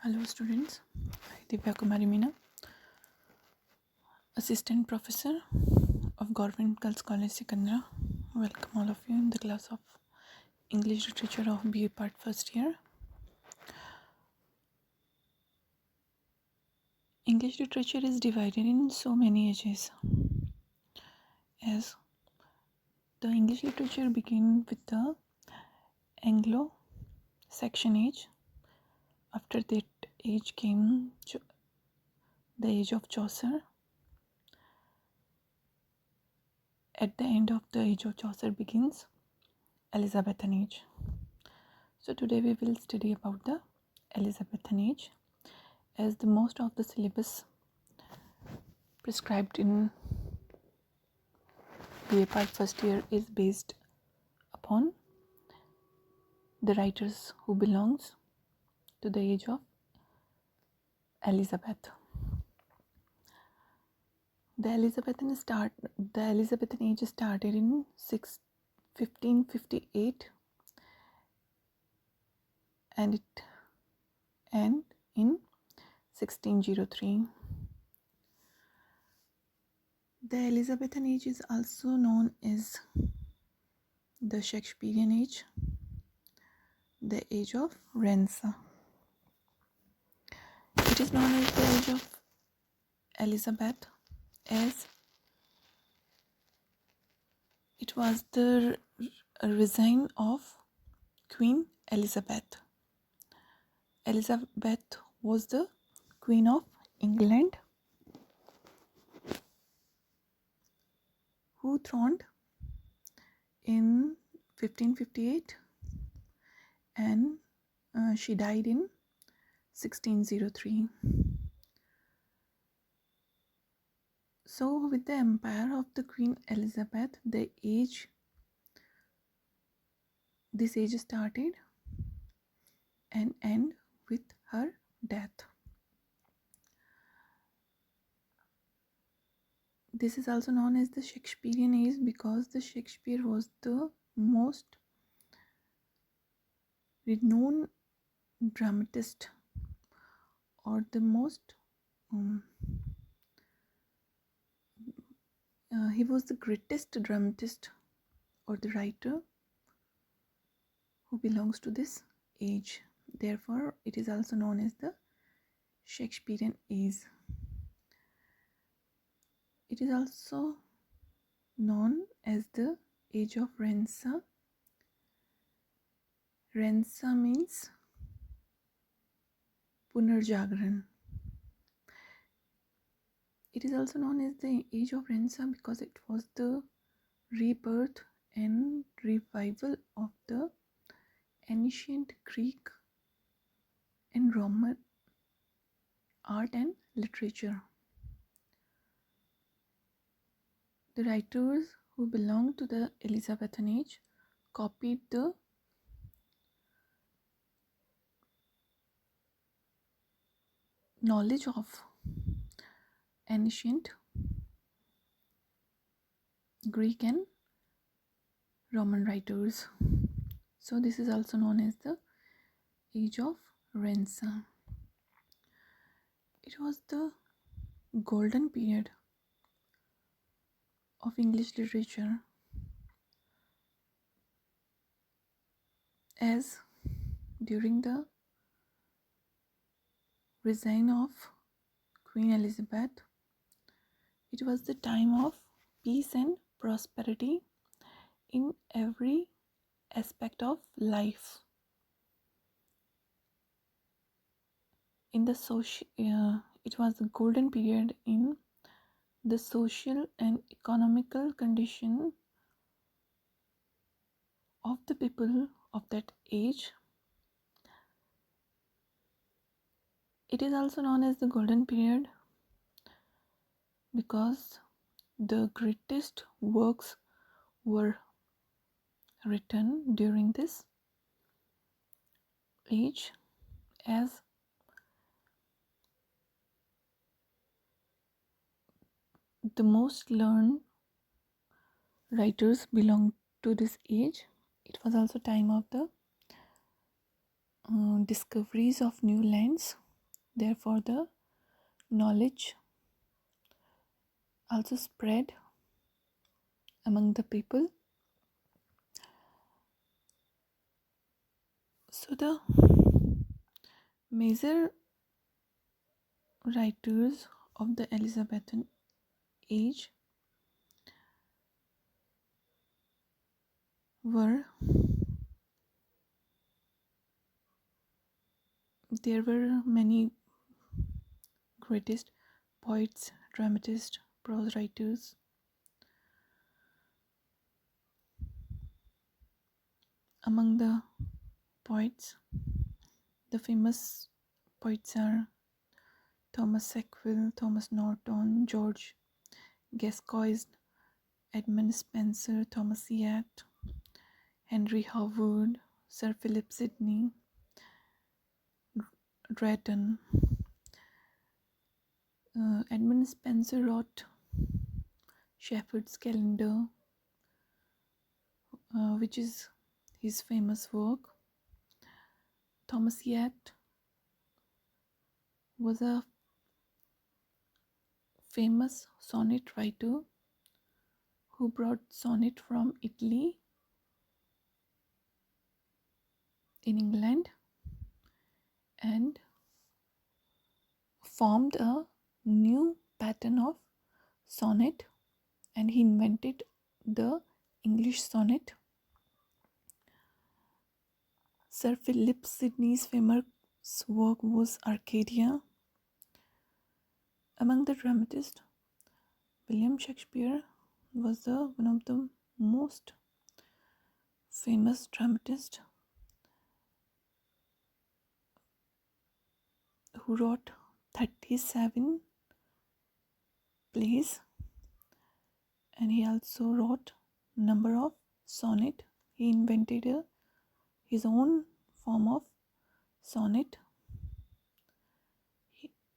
Hello students, divya kumari meena, assistant professor of Government Girls College Sikandra. Welcome all of you in the class of English Literature of BA Part first year. English literature is divided in so many ages, as the English literature began with the Anglo-Saxon age. After that age came the age of Chaucer. At the end of the age of Chaucer begins Elizabethan age. So today we will study about the Elizabethan age, as the most of the syllabus prescribed in BA Part first year is based upon the writers who belongs to the age of Elizabeth. The Elizabethan age started in 1558 and it ended in 1603. The Elizabethan age is also known as the Shakespearean age, the age of Renaissance. It is known as the age of Elizabeth as it was the reign of Queen Elizabeth. Elizabeth was the Queen of England who throned in 1558 and she died in 1603. So with the empire of the Queen Elizabeth, this age started and end with her death. This is also known as the Shakespearean age because the Shakespeare was the most renowned dramatist, or the most he was the greatest dramatist or the writer who belongs to this age. Therefore, it is also known as the Shakespearean age. It is also known as the age of Renaissance. Renaissance means Punarjagran. It is also known as the age of Renaissance because it was the rebirth and revival of the ancient Greek and Roman art and literature. The writers who belong to the Elizabethan age copied the knowledge of ancient Greek and Roman writers. So this is also known as the age of Renaissance. It was the golden period of English literature, as during the reign of Queen Elizabeth, it was the time of peace and prosperity in every aspect of life. In the it was a golden period in the social and economical condition of the people of that age. It is also known as the golden period because the greatest works were written during this age, as the most learned writers belong to this age. It was also time of the discoveries of new lands Therefore, the knowledge also spread among the people. So, the major writers of the Elizabethan age were there were many greatest poets, dramatists, prose writers. Among the poets, the famous poets are Thomas Sackville, Thomas Norton, George Gascoigne, Edmund Spenser, Thomas Yatt, Henry Howard, Sir Philip Sidney, Drayton. Edmund Spenser wrote Shepherd's Calendar, which is his famous work. Thomas Yatt was a famous sonnet writer who brought sonnet from Italy in England and formed a new pattern of sonnet, and he invented the English sonnet. Sir Philip Sidney's famous work was Arcadia. Among the dramatists, William Shakespeare was one of the most famous dramatists who wrote 37 plays, and he also wrote number of sonnet. He invented his own form of sonnet.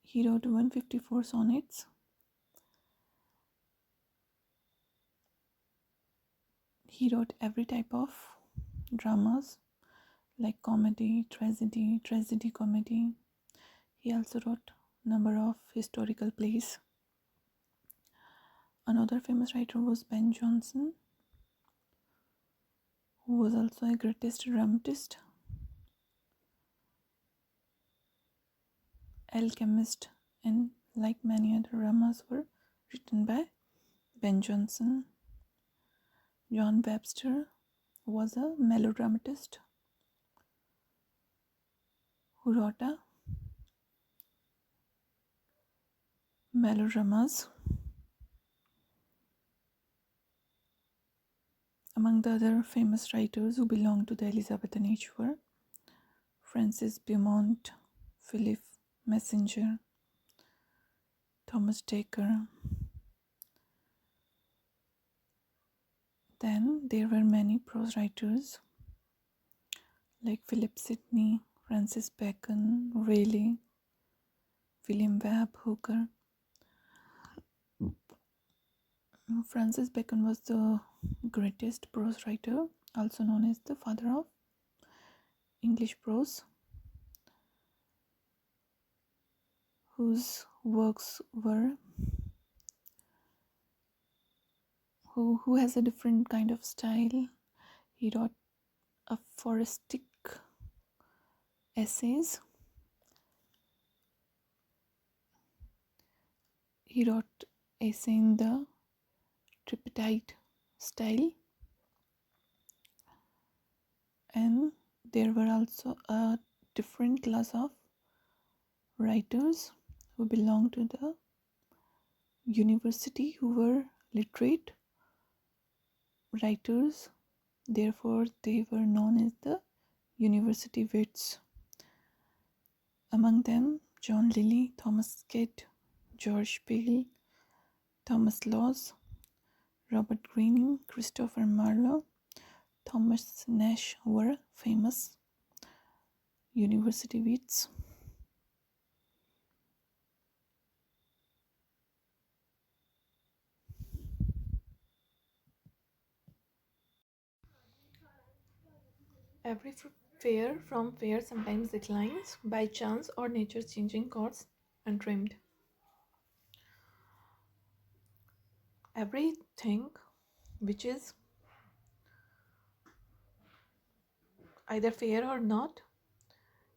He wrote 154 sonnets. He wrote every type of dramas like comedy, tragedy, comedy. He also wrote number of historical plays. Another famous writer was Ben Jonson, who was also a greatest dramatist, alchemist, and like many other dramas were written by Ben Jonson. John Webster was a melodramatist who wrote melodramas. Among the other famous writers who belonged to the Elizabethan age were Francis Beaumont, Philip Messenger, Thomas Dacre. Then there were many prose writers like Philip Sidney, Francis Bacon, Raleigh, William Webb, Hooker. Francis Bacon was the greatest prose writer, also known as the father of English prose, whose works were who has a different kind of style. He wrote aphoristic essays. He wrote essay in the tripartite style, and there were also a different class of writers who belonged to the university who were literate writers. Therefore, they were known as the university wits. Among them, John Lilly, Thomas Kidd, George Peel, Thomas Laws, Robert Greene, Christopher Marlowe, Thomas Nash were famous university wits. Every Fair from fair sometimes declines by chance or nature changing course untrimmed. Everything which is either fair or not,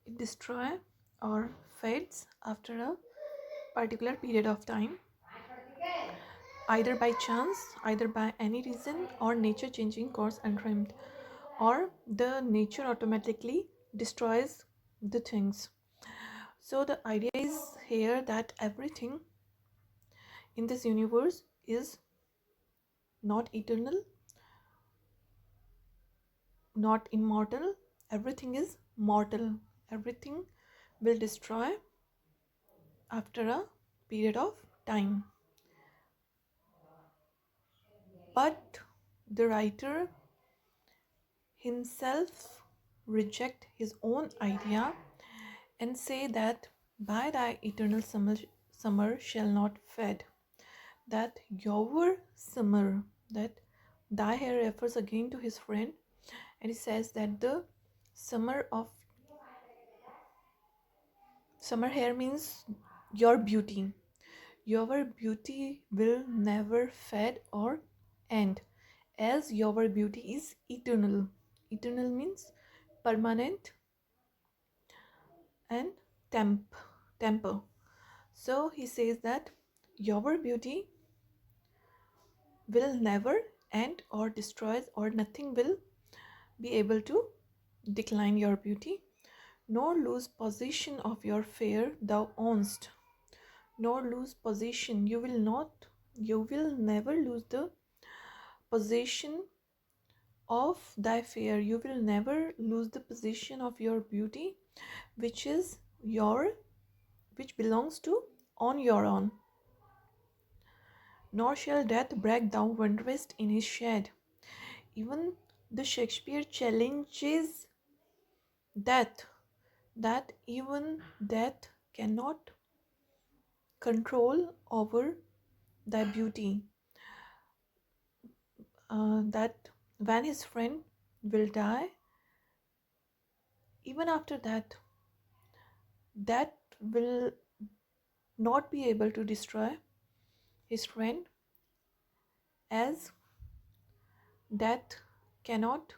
it destroys or fades after a particular period of time, either by chance, either by any reason, or nature changing course untrimmed, or the nature automatically destroys the things. So the idea is here that everything in this universe is not eternal, not immortal. Everything is mortal. Everything will destroy after a period of time. But the writer himself reject his own idea and say that by thy eternal summer shall not fade. That your summer, that thy here refers again to his friend, and he says that the summer of summer here means your beauty. Your beauty will never fade or end, as your beauty is eternal. Eternal means permanent and temper. So he says that your beauty will never end or destroys, or nothing will be able to decline your beauty, nor lose possession of your fair thou ownst. Nor lose possession. You will never lose the possession of thy fair. You will never lose the possession of your beauty, which is which belongs to on your own. Nor shall death break thou wonderest in his shade. Even the Shakespeare challenges death, that even death cannot control over thy beauty. That when his friend will die, even after that, that will not be able to destroy his friend, as death cannot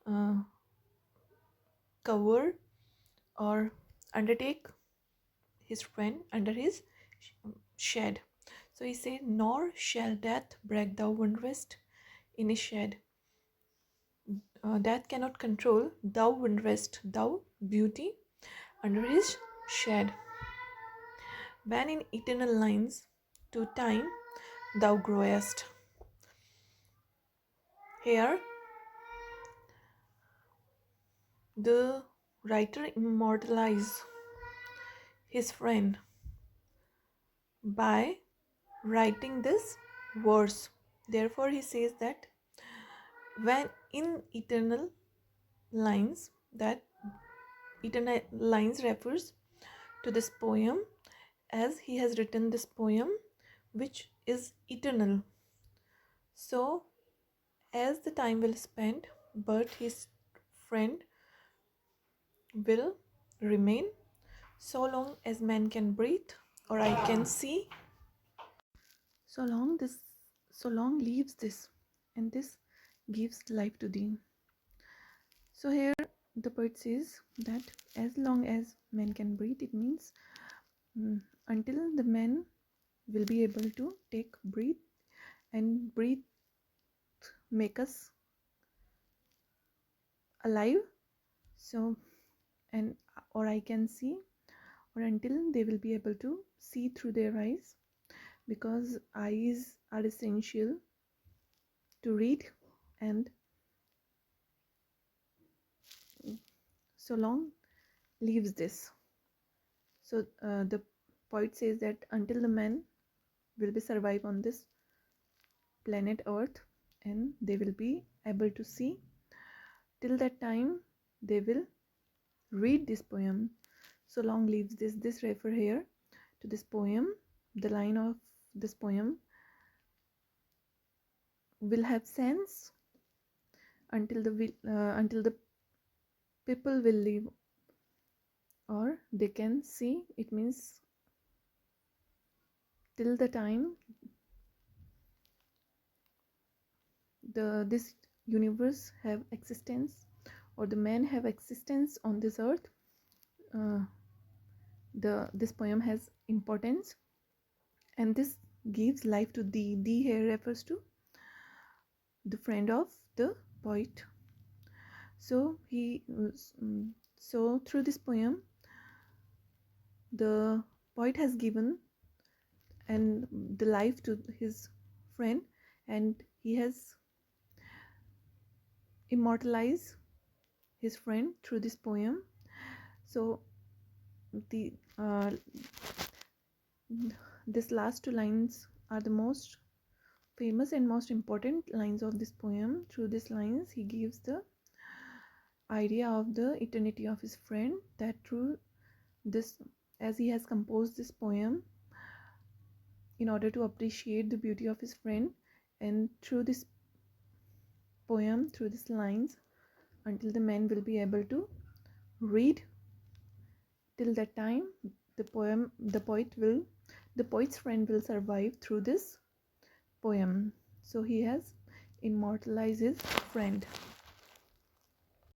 uh, cover or undertake his friend under his shed. So he said, nor shall death break thou wonderest in his shed. Death cannot control thou wonderest, thou beauty under his shed. When in eternal lines to time thou growest. Here the writer immortalizes his friend by writing this verse. Therefore he says that when in eternal lines, that eternal lines refers to this poem, as he has written this poem which is eternal. So as the time will spend, but his friend will remain so long as man can breathe or I can see. So long leaves this, and this gives life to thee. So here the poet says that as long as man can breathe, it means until the man will be able to take breathe, and breathe make us alive. So and or I can see, or until they will be able to see through their eyes, because eyes are essential to read, and so long leaves this. So the poet says that until the man will be survive on this planet earth and they will be able to see, till that time they will read this poem. So long lives this refer here to this poem. The line of this poem will have sense until the people will live, or they can see. It means till the time this universe have existence, or the men have existence on this earth, uh, this poem has importance, and this gives life to thee. Thee here refers to the friend of the poet. So so through this poem, the poet has given and the life to his friend, and he has immortalized his friend through this poem. So the this last two lines are the most famous and most important lines of this poem. Through these lines, he gives the idea of the eternity of his friend, that through this, as he has composed this poem in order to appreciate the beauty of his friend, and through this poem, through these lines, until the man will be able to read, till that time the poet's friend will survive through this poem. So he has immortalized his friend.